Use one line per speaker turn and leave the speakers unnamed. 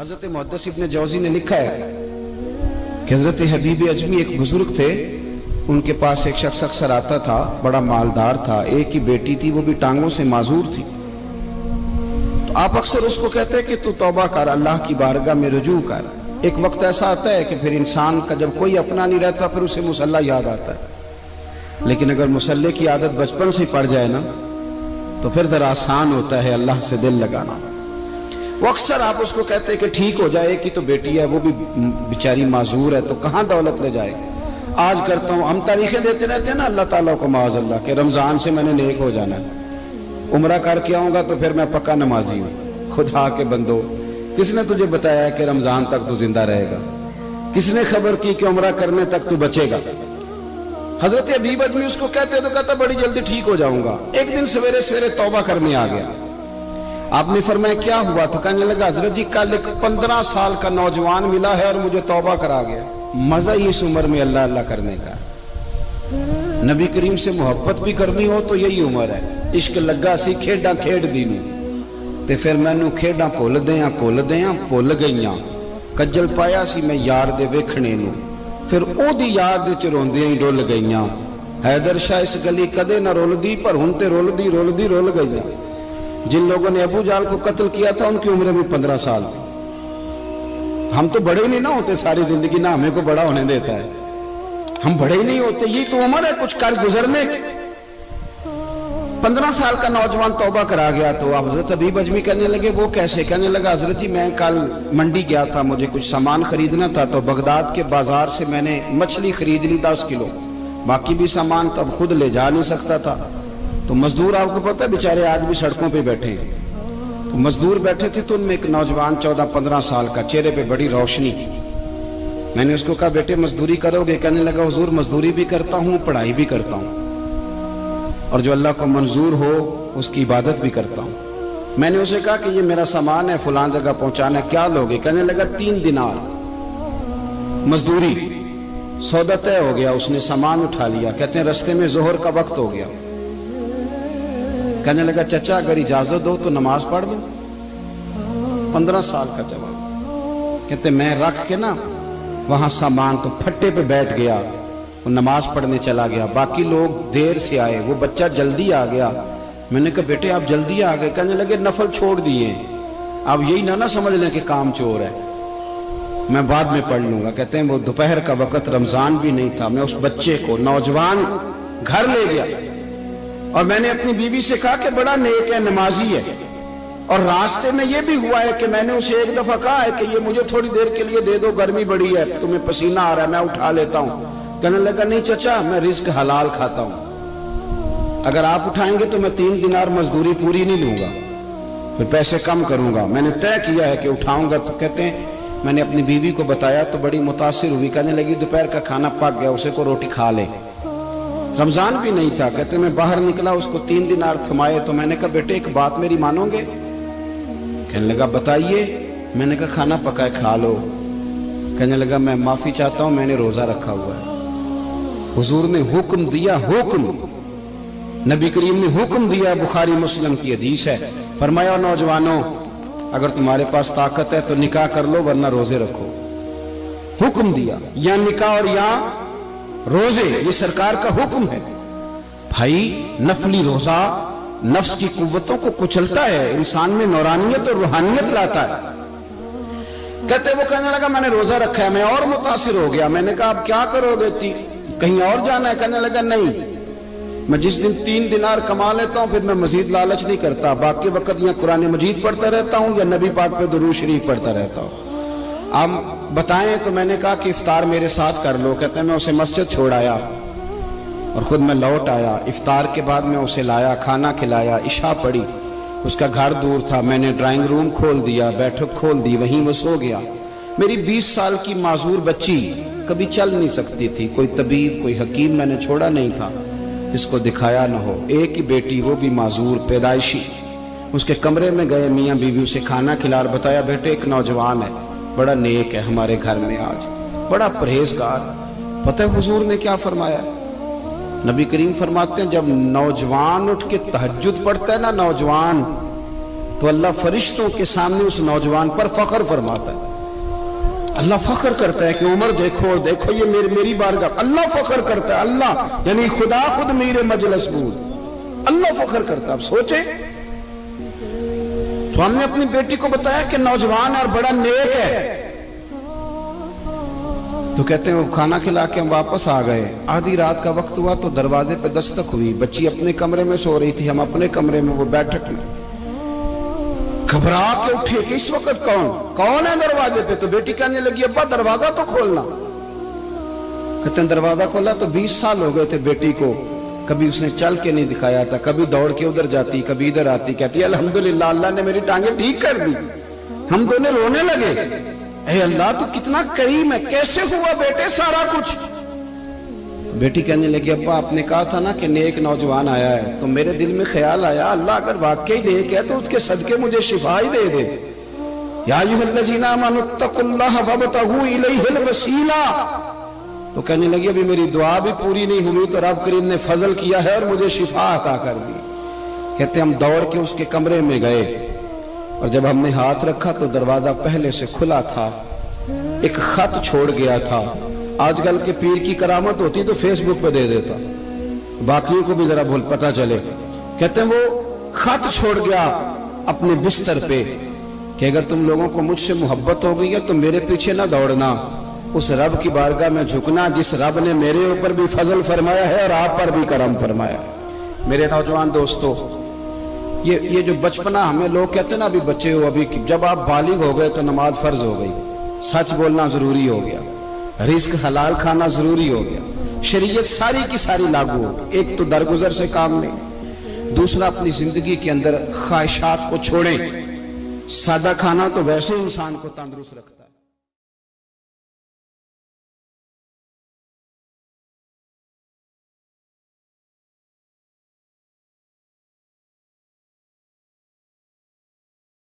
حضرت محدث ابن جوزی نے لکھا ہے کہ حضرت حبیب اجمی ایک بزرگ تھے، ان کے پاس ایک شخص اکثر آتا تھا، بڑا مالدار تھا، ایک ہی بیٹی تھی، وہ بھی ٹانگوں سے معذور تھی۔ تو آپ اکثر اس کو کہتے ہیں کہ تو توبہ کر، اللہ کی بارگاہ میں رجوع کر۔ ایک وقت ایسا آتا ہے کہ پھر انسان کا جب کوئی اپنا نہیں رہتا پھر اسے مصلی یاد آتا ہے، لیکن اگر مصلی کی عادت بچپن سے پڑ جائے نا تو پھر ذرا آسان ہوتا ہے اللہ سے دل لگانا۔ وہ اکثر آپ اس کو کہتے ہیں کہ ٹھیک ہو جائے کہ تو بیٹی ہے، وہ بھی بیچاری معذور ہے، تو کہاں دولت لے جائے۔ آج کرتا ہوں، ہم تاریخیں دیتے رہتے ہیں نا اللہ تعالیٰ کو معاذ اللہ کہ رمضان سے میں نے نیک ہو جانا ہے، عمرہ کر کے آؤں گا تو پھر میں پکا نمازی ہوں۔ خدا کے بندو، کس نے تجھے بتایا ہے کہ رمضان تک تو زندہ رہے گا؟ کس نے خبر کی کہ عمرہ کرنے تک تو بچے گا؟ حضرت حبیب اجمی اس کو کہتے تو کہتا بڑی جلدی ٹھیک ہو جاؤں گا۔ ایک دن سویرے سویرے توبہ کرنے آ گیا۔ آپ نے فرمایا کیا ہوا؟ تو کہنے لگا حضرت جی کل ایک 15 سال کا نوجوان ملا ہے اور مجھے توبہ کرا گیا۔ مزہ ہی اس عمر میں اللہ اللہ کرنے کا، نبی کریم سے محبت بھی کرنی ہو تو یہی عمر ہے۔ عشق لگا سی کھیڈاں کھیڈ دی نوں تے پھر مینوں کھیڈاں بھول بھول گئیاں، کجل پایا سی میں یار دے ویکھنے نوں، پھر او دی یاد وچ روندیاں ہی ڈول گئیاں۔ حیدر شاہ اس گلی کدے نہ رولدی پر ہن تے رول گئیاں۔ جن لوگوں نے ابو جہل کو قتل کیا تھا ان کی عمر بھی 15 سال تھی۔ ہم تو بڑے ہی نہیں نہ ہوتے ساری زندگی، نہ ہمیں کو بڑا ہونے دیتا ہے، ہم بڑے ہی نہیں ہوتے، یہ تو عمر ہے کچھ کر گزرنے کی۔ 15 سال کا نوجوان توبہ کرا گیا تو حضرت حبیب اجمی کہنے لگے وہ کیسے؟ کہنے لگا حضرت جی میں کل منڈی گیا تھا، مجھے کچھ سامان خریدنا تھا، تو بغداد کے بازار سے میں نے مچھلی خرید لی 10 کلو، باقی بھی سامان تب خود لے جا نہیں سکتا تھا۔ تو مزدور آپ کو پتہ ہے بیچارے آج بھی سڑکوں پہ بیٹھے ہیں، تو مزدور بیٹھے تھے تو ان میں ایک نوجوان 14-15 سال کا، چہرے پہ بڑی روشنی۔ میں نے اس کو کہا بیٹے مزدوری کرو گے؟ کہنے لگا حضور مزدوری بھی کرتا ہوں، پڑھائی بھی کرتا ہوں، اور جو اللہ کو منظور ہو اس کی عبادت بھی کرتا ہوں۔ میں نے اسے کہا کہ یہ میرا سامان ہے فلاں جگہ پہنچانا ہے، کیا لوگے؟ کہنے لگا 3 دینار مزدوری۔ سودا طے ہو گیا، اس نے سامان اٹھا لیا۔ کہتے ہیں رستے میں ظہر کا وقت ہو گیا، کہنے لگا چچا اگر اجازت دو تو نماز پڑھ دوں۔ 15 سال کا جواب۔ کہتے میں رکھ کے نا وہاں سامان تو پھٹے پہ بیٹھ گیا، وہ نماز پڑھنے چلا گیا، باقی لوگ دیر سے آئے، وہ بچہ جلدی آ گیا۔ میں نے کہا بیٹے آپ جلدی آ گئے؟ کہنے لگے نفل چھوڑ دیے، اب یہی نہ سمجھ لیں کہ کام چور ہے، میں بعد میں پڑھ لوں گا۔ کہتے ہیں وہ دوپہر کا وقت، رمضان بھی نہیں تھا، میں اس بچے کو نوجوان گھر لے گیا اور میں نے اپنی بیوی سے کہا کہ بڑا نیک ہے، نمازی ہے، اور راستے میں یہ بھی ہوا ہے کہ میں نے اسے ایک دفعہ کہا ہے کہ یہ مجھے تھوڑی دیر کے لیے دے دو، گرمی بڑی ہے، تمہیں پسینہ آ رہا ہے، میں اٹھا لیتا ہوں۔ کہنے لگا نہیں چچا میں رزق حلال کھاتا ہوں، اگر آپ اٹھائیں گے تو میں 3 دینار مزدوری پوری نہیں لوں گا، پھر پیسے کم کروں گا، میں نے طے کیا ہے کہ اٹھاؤں گا۔ تو کہتے ہیں میں نے اپنی بیوی کو بتایا تو بڑی متاثر ہوئی، کہنے لگی دوپہر کا کھانا پک گیا، اسے کو روٹی کھا لے، رمضان بھی نہیں تھا۔ کہتے میں باہر نکلا، اس کو 3 دینار تھمائے، تو میں نے کہا بیٹے ایک بات میری مانو گے؟ کہنے لگا بتائیے۔ میں نے کہا کھانا پکا ہے کھا لو۔ کہنے لگا میں معافی چاہتا ہوں، میں نے روزہ رکھا ہوا ہے۔ حضور نے حکم دیا، حکم نبی کریم نے حکم دیا، بخاری مسلم کی حدیث ہے، فرمایا نوجوانوں اگر تمہارے پاس طاقت ہے تو نکاح کر لو ورنہ روزے رکھو۔ حکم دیا، یا نکاح اور یا روزے، یہ سرکار کا حکم ہے۔ بھائی نفلی روزہ نفس کی قوتوں کو کچلتا ہے، انسان میں نورانیت اور روحانیت لاتا ہے۔ کہتے وہ کہنے لگا میں نے روزہ رکھا ہے، میں اور متاثر ہو گیا۔ میں نے کہا اب کیا کرو گے؟ کہیں اور جانا ہے؟ کہنے لگا نہیں، میں جس دن 3 دینار کما لیتا ہوں پھر میں مزید لالچ نہیں کرتا، باقی وقت یا قرآن مجید پڑھتا رہتا ہوں یا نبی پاک پہ درود شریف پڑھتا رہتا ہوں۔ آپ بتائیں تو میں نے کہا کہ افطار میرے ساتھ کر لو۔ کہتے ہیں میں اسے مسجد چھوڑ آیا اور خود میں لوٹ آیا، افطار کے بعد میں اسے لایا، کھانا کھلایا، عشاء پڑھی، اس کا گھر دور تھا، میں نے ڈرائنگ روم کھول دیا، بیٹھک کھول دی، وہیں وہ سو گیا۔ میری 20 سال کی معذور بچی کبھی چل نہیں سکتی تھی، کوئی طبیب کوئی حکیم میں نے چھوڑا نہیں تھا جس کو دکھایا نہ ہو، ایک ہی بیٹی وہ بھی معذور پیدائشی۔ اس کے کمرے میں گئے، میاں بیوی اسے کھانا کھلا اور بتایا بیٹے ایک نوجوان ہے، بڑا نیک ہے ہمارے گھر میں، آج بڑا پرہیزگار۔ پتہ ہے حضور نے کیا فرمایا؟ نبی کریم فرماتے ہیں جب نوجوان اٹھ کے تہجد پڑھتا ہے نا نوجوان، تو اللہ فرشتوں کے سامنے اس نوجوان پر فخر فرماتا ہے۔ اللہ فخر کرتا ہے کہ عمر دیکھو اور دیکھو یہ میری بارگاہ. اللہ فخر کرتا ہے, اللہ یعنی خدا خود میرے مجلس بود, اللہ فخر کرتا ہے. اب سوچے تو ہم نے اپنی بیٹی کو بتایا کہ نوجوان اور بڑا نیک ہے, تو کہتے ہیں وہ کھانا کھلا کے ہم واپس آ گئے. آدھی رات کا وقت ہوا تو دروازے پہ دستک ہوئی. بچی اپنے کمرے میں سو رہی تھی, ہم اپنے کمرے میں, وہ بیٹھک میں. گھبرا کے اٹھے کہ اس وقت کون ہے دروازے پہ؟ تو بیٹی کہنے لگی ابا دروازہ تو کھولنا. کہتے ہیں دروازہ کھولا تو 20 سال ہو گئے تھے بیٹی کو, کبھی اس نے چل کے نہیں دکھایا تھا, کبھی دوڑ کے ادھر جاتی, کبھی ادھر آتی. کہتی الحمدللہ اللہ نے میری ٹانگیں ٹھیک کر دی. ہم دونوں رونے لگے, اے اللہ تو کتنا کریم ہے, کیسے ہوا بیٹے سارا کچھ؟ بیٹی کہنے لگی ابا آپ نے کہا تھا نا کہ نیک نوجوان آیا ہے, تو میرے دل میں خیال آیا اللہ اگر واقعی نیک ہے تو اس کے صدقے مجھے شفا ہی دے دے. یا ایھا الذین آمنوا اتقوا اللہ وابتغوا الیہ الوسیلہ. تو کہنے لگی ابھی میری دعا بھی پوری نہیں ہوئی تو رب کریم نے فضل کیا ہے اور مجھے شفا عطا کر دی. کہتے ہم دوڑ کے اس کے کمرے میں گئے اور جب ہم نے ہاتھ رکھا تو دروازہ پہلے سے کھلا تھا, ایک خط چھوڑ گیا تھا. آج کل کے پیر کی کرامت ہوتی تو فیس بک پہ دے دیتا, باقیوں کو بھی ذرا بھول پتہ چلے. کہتے ہیں وہ خط چھوڑ گیا اپنے بستر پہ کہ اگر تم لوگوں کو مجھ سے محبت ہو گئی ہے تو میرے پیچھے نہ دوڑنا, اس رب کی بارگاہ میں جھکنا جس رب نے میرے اوپر بھی فضل فرمایا ہے اور آپ پر بھی کرم فرمایا. میرے نوجوان دوستو, یہ جو بچپنا ہمیں لوگ کہتے ہیں نا ابھی بچے ہو, ابھی جب آپ بالغ ہو گئے تو نماز فرض ہو گئی, سچ بولنا ضروری ہو گیا, رزق حلال کھانا ضروری ہو گیا, شریعت ساری کی ساری لاگو ہو. ایک تو درگزر سے کام لیں, دوسرا اپنی زندگی کے اندر خواہشات کو چھوڑیں. سادہ کھانا تو ویسے انسان کو تندرست رکھتا ہے.